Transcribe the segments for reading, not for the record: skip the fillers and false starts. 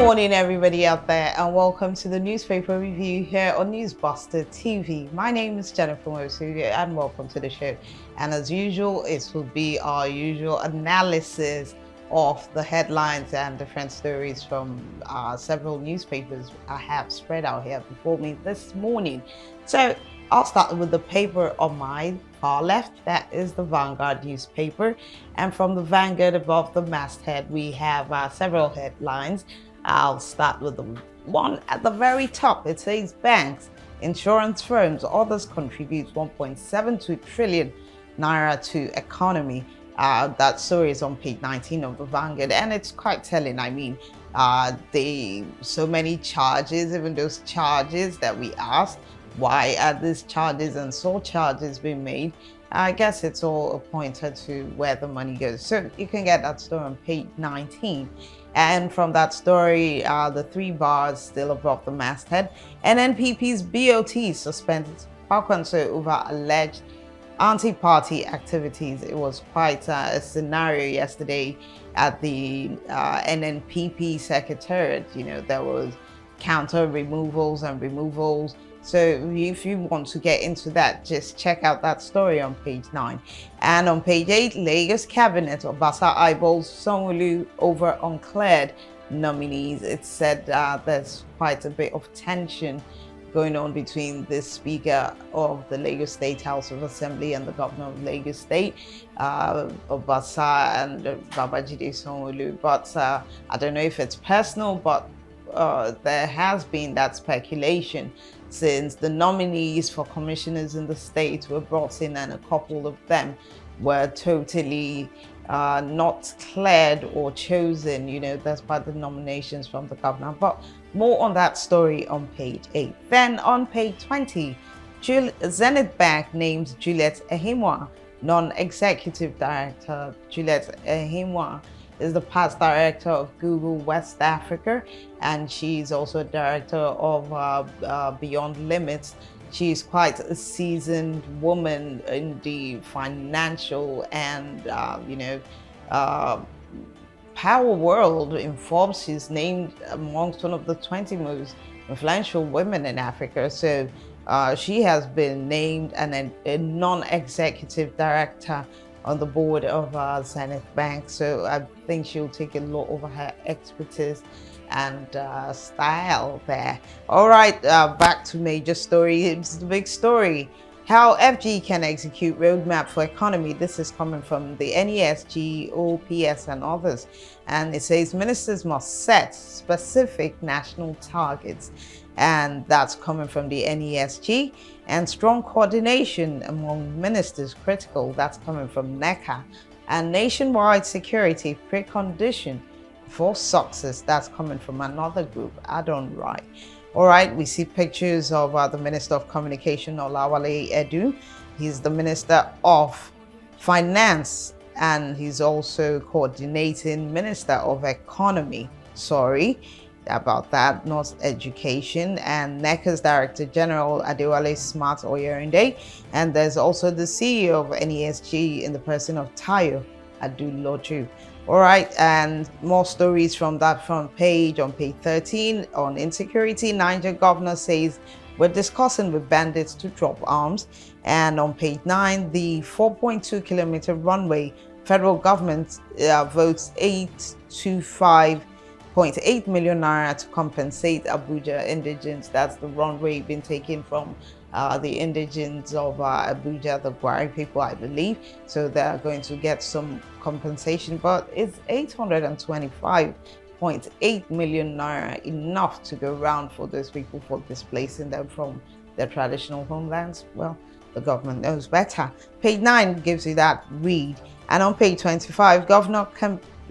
morning, everybody out there, and welcome to the newspaper review here on Newsbuster TV. My name is Jennifer Mosudio, and welcome to the show. And as usual, it will be our usual analysis of the headlines and different stories from several newspapers I have spread out here before me this morning. So I'll start with the paper on my far left. That is the Vanguard newspaper. And from the Vanguard above the masthead, we have several headlines. I'll start with the one at the very top. It says banks, insurance firms, others contribute 1.72 trillion naira to economy. That story is on page 19 of the Vanguard, and it's quite telling. I mean, so many charges, even those charges that we asked, why are these charges and surcharges being made? I guess it's all a pointer to where the money goes. So you can get that story on page 19. And from that story, the three bars still above the masthead. NNPP's BOT suspended kwankwaso over alleged anti-party activities. It was quite a scenario yesterday at the NNPP secretariat. You know, there was counter removals and removals. So if you want to get into that, just check out that story on page 9. And on page 8, Lagos Cabinet, Obasa eyeballs Sanwo-Olu over uncleared nominees. It said there's quite a bit of tension going on between the Speaker of the Lagos State House of Assembly and the Governor of Lagos State, Obasa and Babajide Sanwo-Olu. But I don't know if it's personal, but there has been that speculation since the nominees for commissioners in the state were brought in, and a couple of them were totally not cleared or chosen, you know, despite the nominations from the governor. But more on that story on page 8. Then on page 20, Zenith Bank names Juliet Ehimwa non-executive director. Juliet Ehimwa is the past director of Google West Africa, and she's also director of Beyond Limits. She's quite a seasoned woman in the financial and power world. In Forbes, she's named amongst one of the 20 most influential women in Africa. So she has been named a non-executive director on the board of Zenith Bank. So I think she'll take a lot over her expertise and style there. All right, back to major story. It's the big story. How FG can execute roadmap for economy. This is coming from the NESG, OPS and others. And it says ministers must set specific national targets. And that's coming from the NESG. And strong coordination among ministers critical. That's coming from NECA. And nationwide security precondition for success. That's coming from another group, Edun. Right. All right, we see pictures of the Minister of Communication, Wale Edun. He's the Minister of Finance, and he's also coordinating Minister of Economy. Sorry about that, not education. And NECA's Director General Adewale Smart Oyerinde. And there's also the CEO of NESG in the person of Tayo Aduloju. All right, and more stories from that front page on page 13 on insecurity. Niger governor says we're discussing with bandits to drop arms. And on page 9, the 4.2-kilometer runway, federal government votes 825.8 million naira to compensate Abuja indigents. That's the runway been taken from the indigents of Abuja, the Gwari people, I believe. So they're going to get some compensation, but it's 825.8 million naira enough to go around for those people for displacing them from their traditional homelands? Well, the government knows better. Page 9 gives you that read. And on page 25,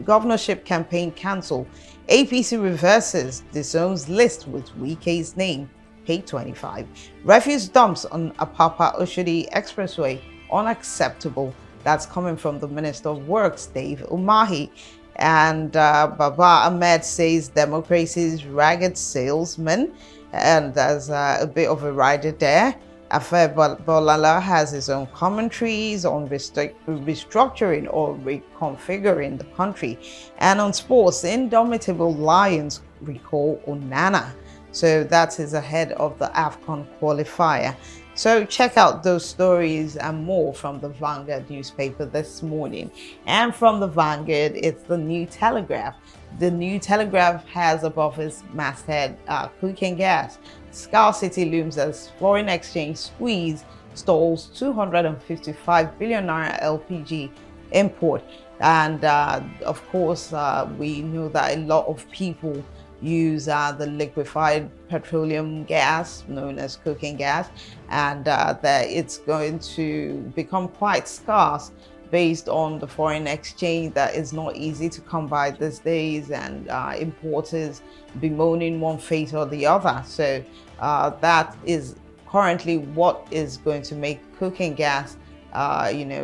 governorship campaign cancelled. APC reverses disowns list with Wike's name. Page 25. Refuse dumps on Apapa Oshodi Expressway unacceptable. That's coming from the Minister of Works, Dave Umhai. And Baba Ahmed says democracy's ragged salesman. And there's a bit of a rider there. Bolala has his own commentaries on restructuring or reconfiguring the country. And on sports, indomitable Lions recall Onana. So that is ahead of the AFCON qualifier. So check out those stories and more from the Vanguard newspaper this morning. And from the Vanguard, it's the New Telegraph. The New Telegraph has above its masthead cooking gas. Scarcity looms as foreign exchange squeeze stalls 255 billion naira LPG import. And of course, we know that a lot of people use the liquefied petroleum gas known as cooking gas, and that it's going to become quite scarce based on the foreign exchange that is not easy to come by these days, and importers bemoaning one fate or the other. So that is currently what is going to make cooking gas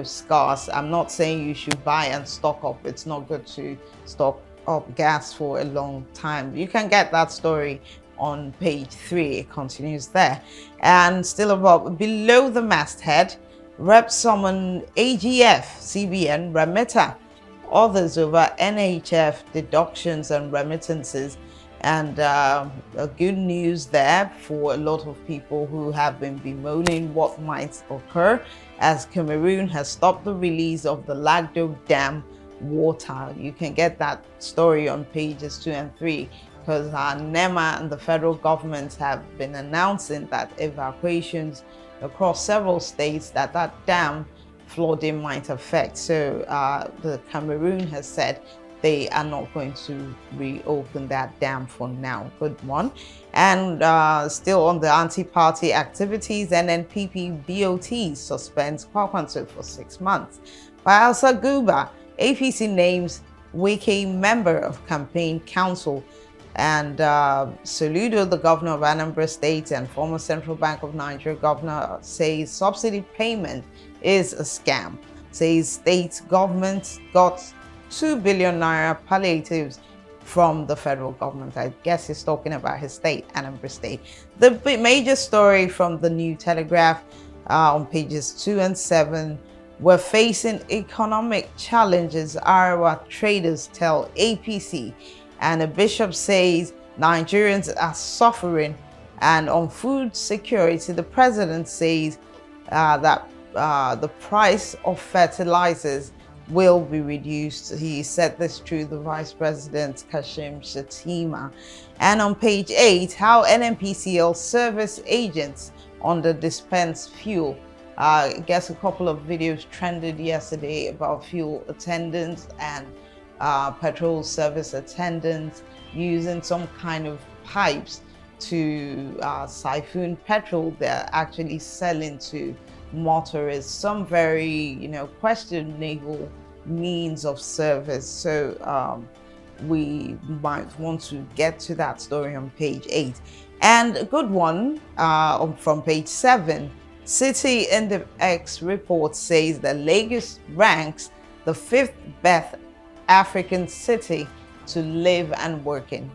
scarce. I'm not saying you should buy and stock up. It's not good to stock up gas for a long time. You can get that story on page 3. It continues there. And still below the masthead, Rep summon AGF, CBN, remitter, others over NHF deductions and remittances. And good news there for a lot of people who have been bemoaning what might occur, as Cameroon has stopped the release of the Lagdo Dam water. You can get that story on pages 2 and 3, because NEMA and the federal government have been announcing that evacuations across several states that dam flooding might affect. So the Cameroon has said they are not going to reopen that dam for now. Good one. And still on the anti-party activities, NNPP BOT suspends kwankwaso for 6 months. Bayelsa Guba, APC names Wike member of campaign council. And Soludo, the governor of Anambra State and former Central Bank of Nigeria governor, says subsidy payment is a scam. Says state government got 2 billion naira palliatives from the federal government. I guess he's talking about his state, Anambra State. The major story from the New Telegraph on pages 2 and 7. We're facing economic challenges, our traders tell APC. And a bishop says Nigerians are suffering. And on food security, the president says that the price of fertilizers will be reduced. He said this through the Vice President Kashim Shettima. And on page 8, how NNPCL service agents under dispense fuel. I guess a couple of videos trended yesterday about fuel attendants and petrol service attendants using some kind of pipes to siphon petrol. They're actually selling to motorists, some very questionable means of service. So we might want to get to that story on page 8. And a good one from page 7. City Index report says that Lagos ranks the 5th best African city to live and work in.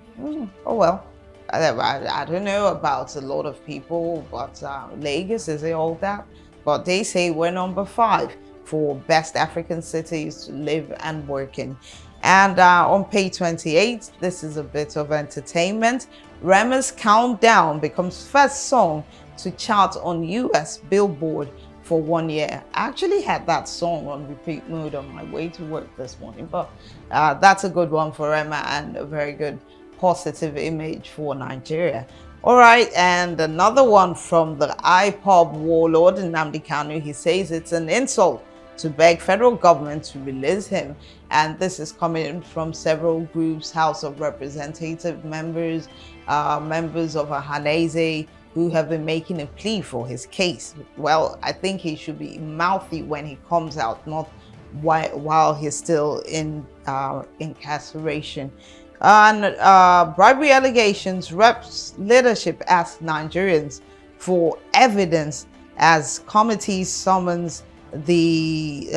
Oh well, I don't know about a lot of people, but Lagos, is it all that? But they say we're number 5 for best African cities to live and work in. And on page 28, this is a bit of entertainment. Rema's Countdown becomes first song to chart on US Billboard for 1 year. I actually had that song on repeat mode on my way to work this morning, but that's a good one for Rema and a very good positive image for Nigeria. All right, and another one from the IPOB warlord Nnamdi Kanu. He says it's an insult to beg federal government to release him. And this is coming from several groups, House of Representative members, members of Ahaneze, who have been making a plea for his case. Well, I think he should be mouthy when he comes out, not while he's still in incarceration. And bribery allegations, Rep's leadership asks Nigerians for evidence as committee summons the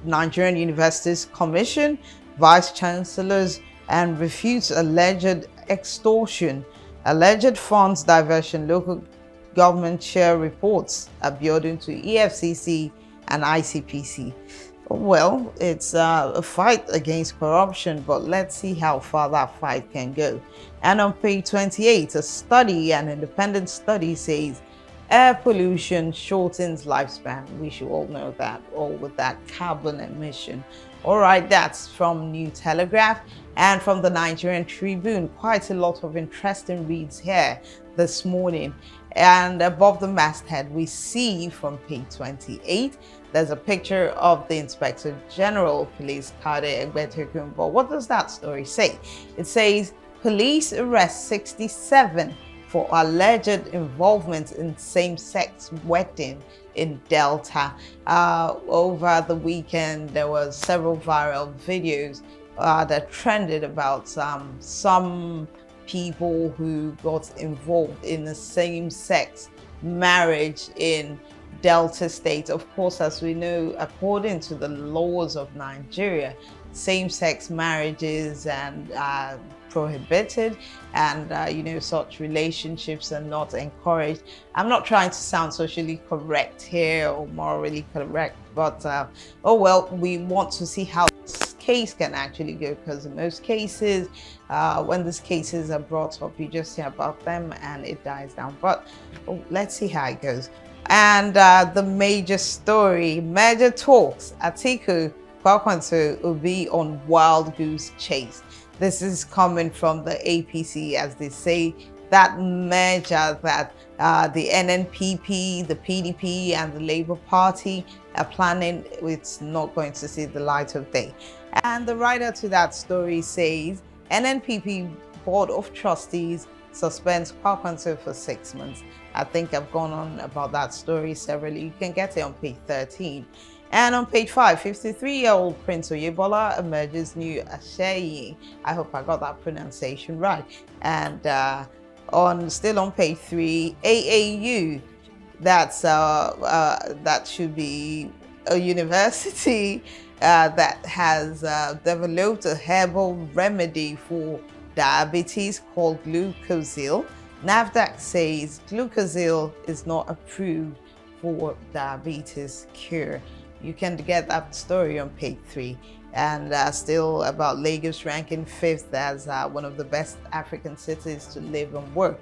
Nigerian Universities Commission, vice chancellors, and refutes alleged extortion, alleged funds diversion, local government share reports Abiodun to EFCC and ICPC. Well, it's a fight against corruption, but let's see how far that fight can go. And on page 28, a study, an independent study says air pollution shortens lifespan. We should all know that, all with that carbon emission. All right, that's from New Telegraph and from the Nigerian Tribune. Quite a lot of interesting reads here this morning. And above the masthead, we see from page 28, there's a picture of the Inspector General of Police, Kade Egbetekun. But what does that story say? It says, police arrest 67 for alleged involvement in same-sex wedding in Delta. Over the weekend, there were several viral videos that trended about some people who got involved in the same-sex marriage in Delta State. Of course, as we know, according to the laws of Nigeria, same-sex marriages and prohibited, and such relationships are not encouraged. I'm not trying to sound socially correct here or morally correct, but oh well, we want to see how this case can actually go, because in most cases, when these cases are brought up, you just hear about them and it dies down. But let's see how it goes. And the major story, major talks, Atiku, kwankwaso will be on wild goose chase. This is coming from the APC, as they say, that merger that the NNPP, the PDP, and the Labour Party are planning, it's not going to see the light of day. And the writer to that story says, NNPP Board of Trustees suspends kwankwaso for 6 months. I think I've gone on about that story severally. You can get it on page 13. And on page 5, 53-year-old Prince Oyebola emerges new Asheyi. I hope I got that pronunciation right. And still on page 3, AAU, that should be a university that has developed a herbal remedy for diabetes called glucosil. NAFDAC says glucosil is not approved for diabetes cure. You can get that story on page 3. And still about Lagos ranking 5th as one of the best African cities to live and work,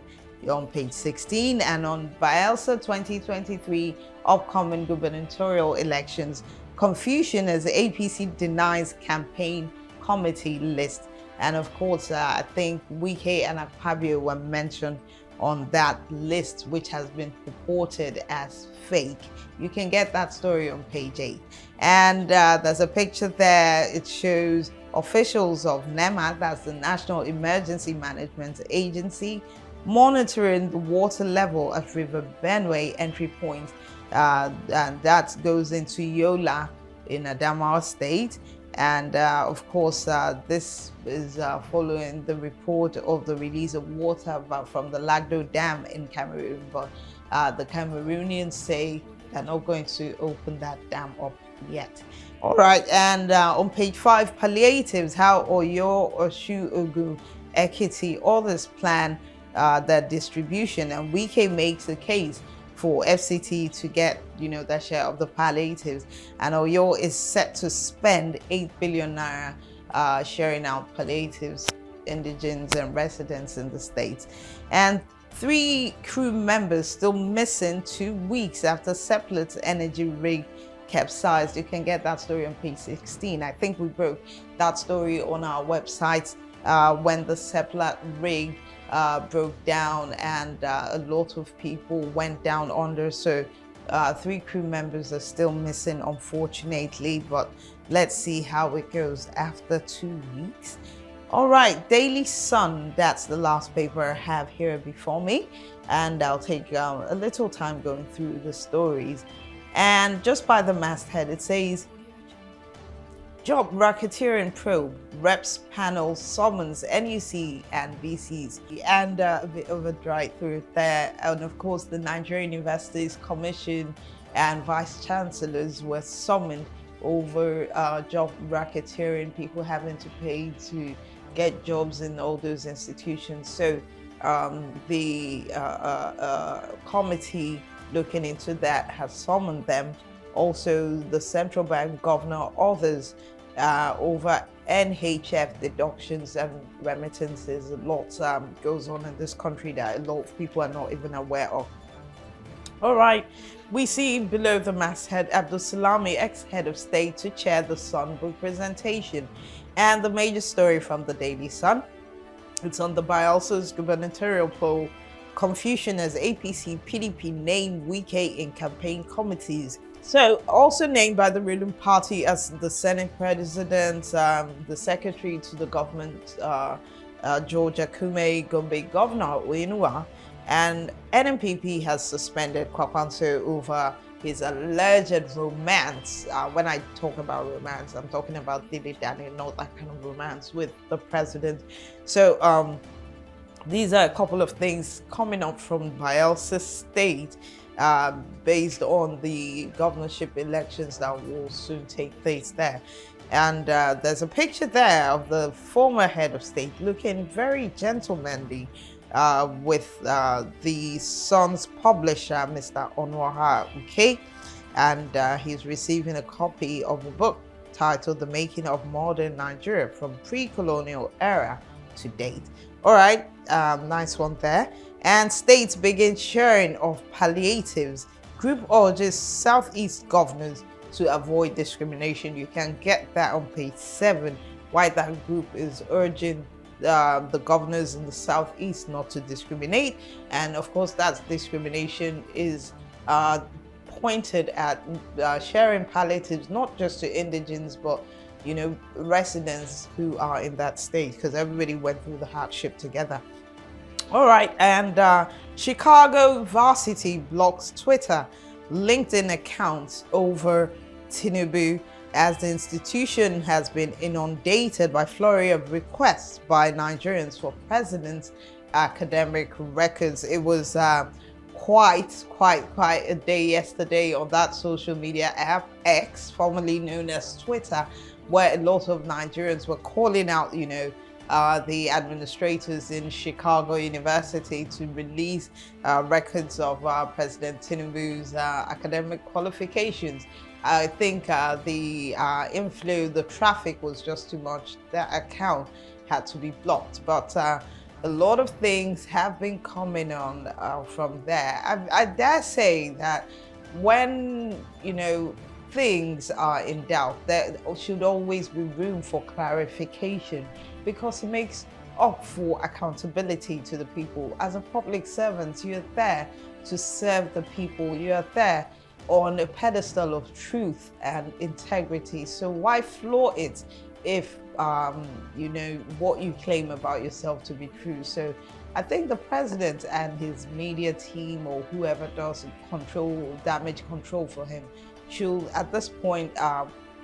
on page 16. And on Bayelsa 2023 upcoming gubernatorial elections, confusion as the APC denies campaign committee list. And of course, I think Wike and Akpabio were mentioned on that list, which has been purported as fake. You can get that story on page 8. And there's a picture there. It shows officials of NEMA, that's the National Emergency Management Agency, monitoring the water level at River Benue entry point. And that goes into Yola in Adamawa State. And of course, this is following the report of the release of water from the Lagdo Dam in Cameroon. But the Cameroonians say they're not going to open that dam up yet. All right, and on page 5, palliatives, how Oyo, Oshu, Ogun, Ekiti, others plan their distribution. And Wike makes a case for FCT to get, their share of the palliatives. And Oyo is set to spend 8 billion naira sharing out palliatives, indigents and residents in the state. And 3 crew members still missing 2 weeks after Seplet's energy rig capsized. You can get that story on page 16. I think we broke that story on our website when the Seplet rig broke down and a lot of people went down under. So 3 crew members are still missing, unfortunately, but let's see how it goes after 2 weeks. All right, Daily Sun, that's the last paper I have here before me, and I'll take a little time going through the stories. And just by the masthead, it says, job racketeering probe, reps panel summons NUC and VCs, and a bit of a dry through there. And of course, the Nigerian Universities Commission and vice chancellors were summoned over job racketeering, people having to pay to get jobs in all those institutions. So The committee looking into that has summoned them. Also, the central bank governor, others, over NHF deductions and remittances. A lot goes on in this country that a lot of people are not even aware of. All right, we see below the masthead Abdul Salami, ex-head of state, to chair the Sun representation. And the major story from the Daily Sun, it's on the Bielsa's gubernatorial poll. Confusion as APC, PDP name Wike in campaign committees. So, also named by the ruling party as the Senate President, the Secretary to the government, George Akume, Gombe Governor Okonjo-Iweala, and NNPP has suspended Kwankwaso over his alleged romance. When I talk about romance, I'm talking about Diddy Daniel, not that kind of romance with the president. So, these are a couple of things coming up from Bielsa State, based on the governorship elections that will soon take place there. And there's a picture there of the former head of state looking very gentlemanly, with the Sun's publisher, Mr. Umhai, and he's receiving a copy of a book titled The Making of Modern Nigeria from Pre-Colonial Era to Date. All right, nice one there. And states begin sharing of palliatives. Group urges Southeast governors to avoid discrimination. You can get that on page 7, why that group is urging the governors in the Southeast not to discriminate. And of course, that discrimination is pointed at sharing palliatives, not just to indigents, but residents who are in that state, because everybody went through the hardship together. All right, and Chicago Versity blocks Twitter, LinkedIn accounts over Tinubu, as the institution has been inundated by flurry of requests by Nigerians for president's academic records. It was quite a day yesterday on that social media app, X, formerly known as Twitter, where a lot of Nigerians were calling out, the administrators in Chicago University to release records of President Tinubu's academic qualifications. I think the inflow, the traffic was just too much. That account had to be blocked. But a lot of things have been coming on from there. I dare say that when, things are in doubt, there should always be room for clarification, because it makes up for accountability to the people. As a public servant, you're there to serve the people. You're there on a pedestal of truth and integrity. So why flaw it if what you claim about yourself to be true? So I think the president and his media team, or whoever does damage control for him, should at this point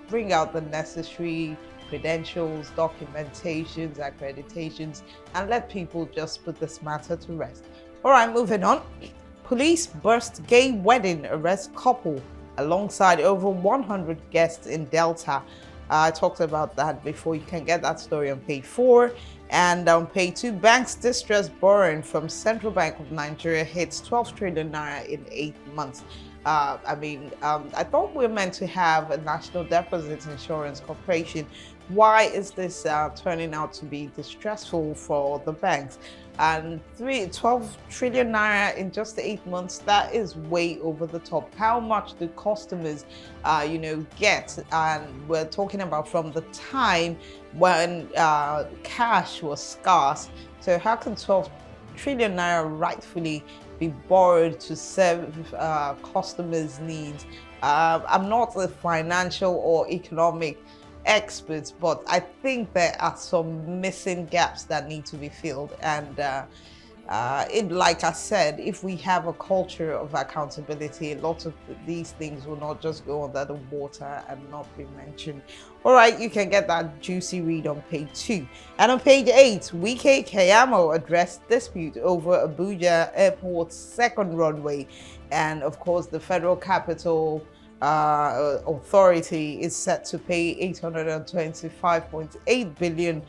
bring out the necessary credentials, documentations, accreditations, and let people just put this matter to rest. All right, moving on. Police burst gay wedding, arrest couple alongside over 100 guests in Delta. I talked about that before. You can get that story on page 4. And on page 2, banks distress borrowing from Central Bank of Nigeria hits 12 trillion naira in 8 months. I thought we were meant to have a National Deposit Insurance Corporation. Why is this turning out to be distressful for the banks? And 12 trillion naira in just 8 months, that is way over the top. How much do customers, get? And we're talking about from the time when cash was scarce. So how can 12 trillion naira rightfully be borrowed to serve customers' needs? I'm not a financial or economic expert, but I think there are some missing gaps that need to be filled. And like I said, if we have a culture of accountability, a lot of these things will not just go under the water and not be mentioned. All right, you can get that juicy read on page 2. And on page 8, Wike Kayamo addressed dispute over Abuja Airport's second runway. And of course, the Federal Capital Authority is set to pay 825.8 billion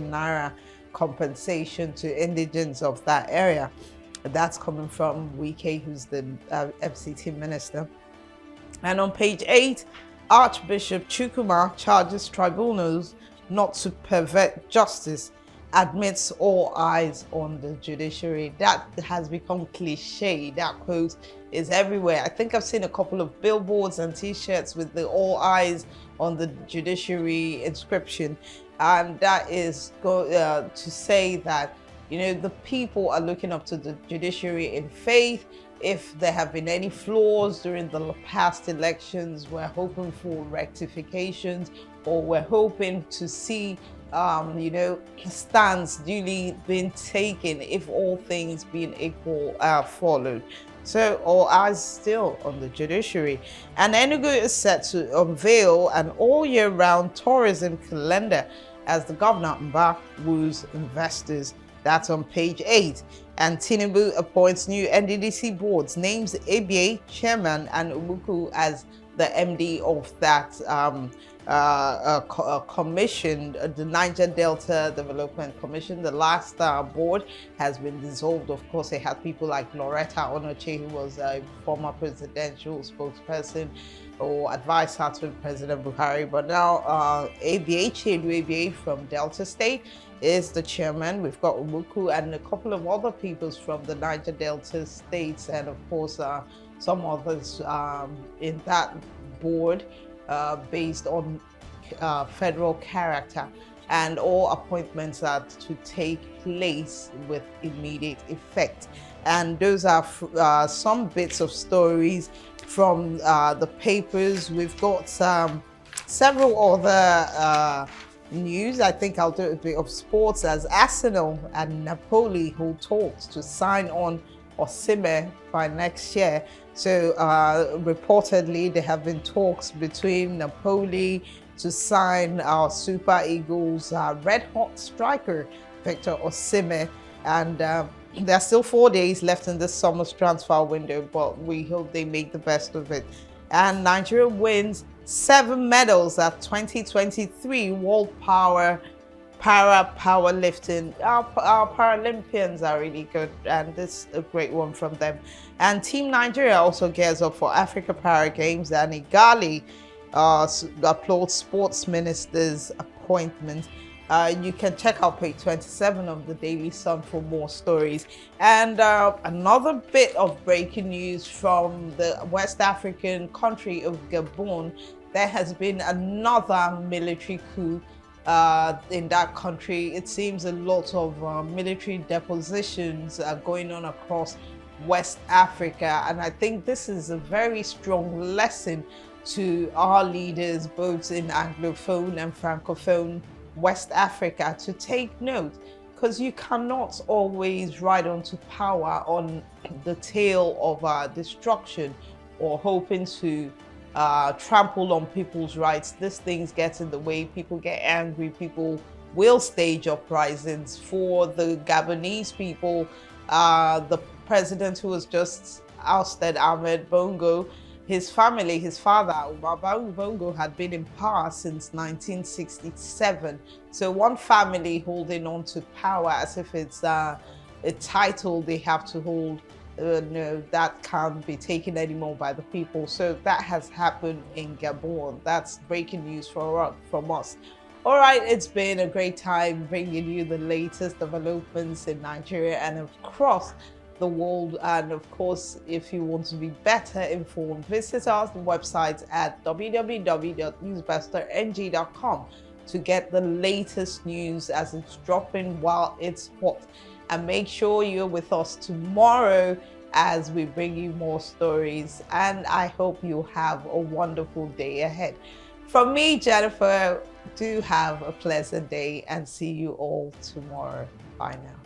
naira compensation to indigents of that area. That's coming from Wike, who's the FCT minister. And on page 8, Archbishop Chukwuma charges tribunals not to pervert justice, admits all eyes on the judiciary. That has become cliche. That quote is everywhere. I think I've seen a couple of billboards and t-shirts with the all eyes on the judiciary inscription. And that is to say that, you know, the people are looking up to the judiciary in faith. If there have been any flaws during the past elections, we're hoping for rectifications, or we're hoping to see, you know, stands duly being taken if all things being equal are followed. So all eyes still on the judiciary. And Enugu is set to unveil an all-year-round tourism calendar as the governor Mba woos investors. That's on page 8. And Tinubu appoints new NDDC boards, names ABA chairman and Umuku as the MD of that commission, the Niger Delta Development Commission. The last board has been dissolved. Of course, they had people like Loretta Onoche, who was a former presidential spokesperson or advisor to President Buhari. But now ABA, Chedu ABA from Delta State, is the chairman. We've got Umuku and a couple of other peoples from the Niger Delta states, and of course some others in that board based on federal character. And all appointments are to take place with immediate effect. And those are some bits of stories from the papers. We've got several other news. I think I'll do a bit of sports, as Arsenal and Napoli who talked to sign on Osimhen by next year. So reportedly there have been talks between Napoli to sign our Super Eagles red hot striker Victor Osimhen, and there are still 4 days left in this summer's transfer window, but we hope they make the best of it. And Nigeria wins 7 medals at 2023 World Powerlifting. Our Paralympians are really good, and this is a great one from them. And Team Nigeria also gears up for Africa Para Games, and Igali applauds sports minister's appointment. You can check out page 27 of the Daily Sun for more stories. And another bit of breaking news from the West African country of Gabon. There has been another military coup in that country. It seems a lot of military depositions are going on across West Africa, and I think this is a very strong lesson to our leaders, both in Anglophone and Francophone West Africa, to take note, because you cannot always ride onto power on the tail of destruction or hoping to trample on people's rights. These things get in the way. People get angry. People will stage uprisings. For the Gabonese people, the president who was just ousted, Ahmed Bongo, his family, his father, Umar Bongo, had been in power since 1967. So one family holding on to power as if it's a title they have to hold. No, that can't be taken anymore by the people. So that has happened in Gabon. That's breaking news from us. All right, it's been a great time bringing you the latest developments in Nigeria and across the world. And of course, if you want to be better informed, visit our website at www.newsbusterng.com to get the latest news as it's dropping while it's hot. And make sure you're with us tomorrow as we bring you more stories. And I hope you have a wonderful day ahead. From me, Jennifer, do have a pleasant day and see you all tomorrow. Bye now.